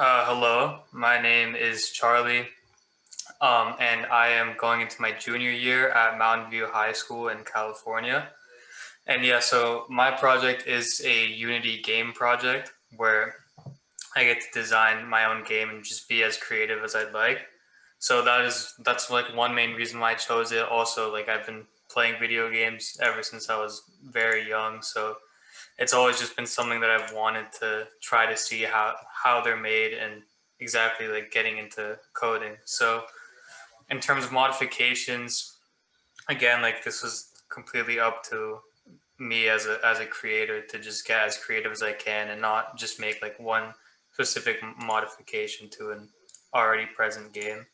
Hello, my name is Charlie, and I am going into my junior year at Mountain View High School in California. And yeah, so my project is a Unity game project where I get to design my own game and just be as creative as I'd like. So that's like one main reason why I chose it. Also, like I've been playing video games ever since I was very young, so it's always just been something that I've wanted to try to see how they're made and exactly like getting into coding. So in terms of modifications, again, like this was completely up to me as a creator to just get as creative as I can and not just make like one specific modification to an already present game.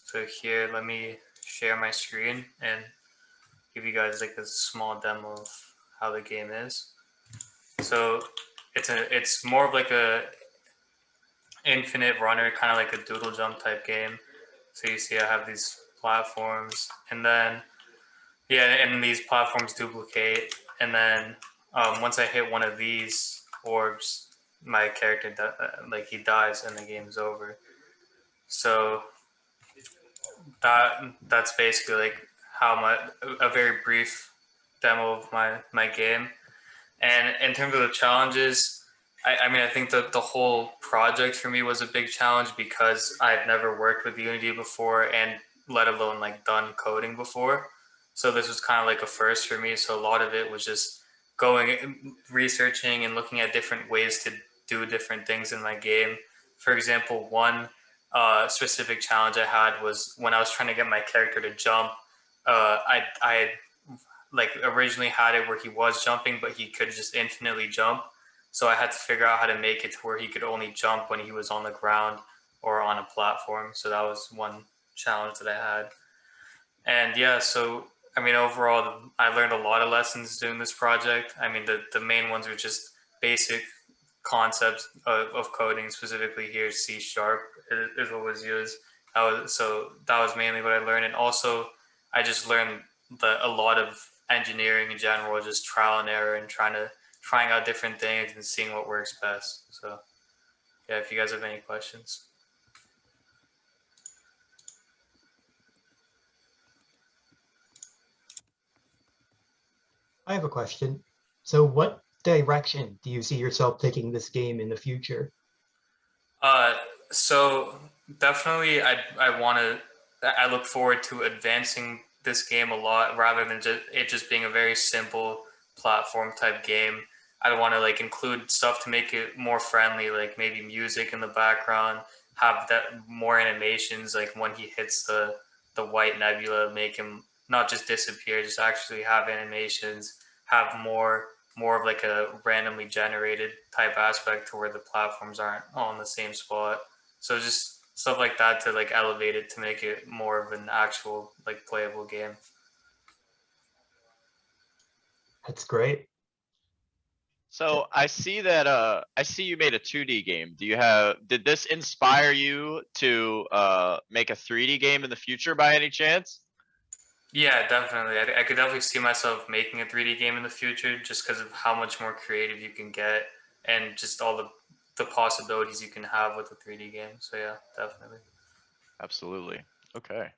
So here, let me share my screen and give you guys like a small demo of how the game is. So it's more of like a infinite runner, kind of like a doodle jump type game. So you see I have these platforms, and then yeah, and these platforms duplicate, and then once I hit one of these orbs, my character like he dies and the game's over. So that's basically like how my a very brief demo of my game. And in terms of the challenges, I mean, I think that the whole project for me was a big challenge because I've never worked with Unity before and let alone like done coding before. So this was kind of like a first for me. So a lot of it was just going, researching and looking at different ways to do different things in my game. For example, one specific challenge I had was when I was trying to get my character to jump. I like originally had it where he was jumping, but he could just infinitely jump. So I had to figure out how to make it to where he could only jump when he was on the ground or on a platform. So that was one challenge that I had. And yeah, so I mean, overall, I learned a lot of lessons doing this project. I mean, the main ones were just basic concepts of coding, specifically here, C sharp is what was used. That was mainly what I learned. And also, I just learned a lot of engineering in general, just trial and error and trying out different things and seeing what works best. So yeah, if you guys have any questions. I have a question. So, what direction do you see yourself taking this game in the future? Uh, so definitely, I want to. I look forward to advancing this game a lot, rather than just being a very simple platform type game. I want to like include stuff to make it more friendly, like maybe music in the background, have that more animations, like when he hits the white nebula, make him not just disappear, just actually have animations, have more of like a randomly generated type aspect to where the platforms aren't all in the same spot. So just stuff like that to like elevate it to make it more of an actual like playable game. That's great. So I see you made a 2D game. Did this inspire you to make a 3D game in the future by any chance? Yeah, definitely. I could definitely see myself making a 3D game in the future just because of how much more creative you can get and just all the possibilities you can have with a 3D game. So yeah, definitely. Absolutely. Okay.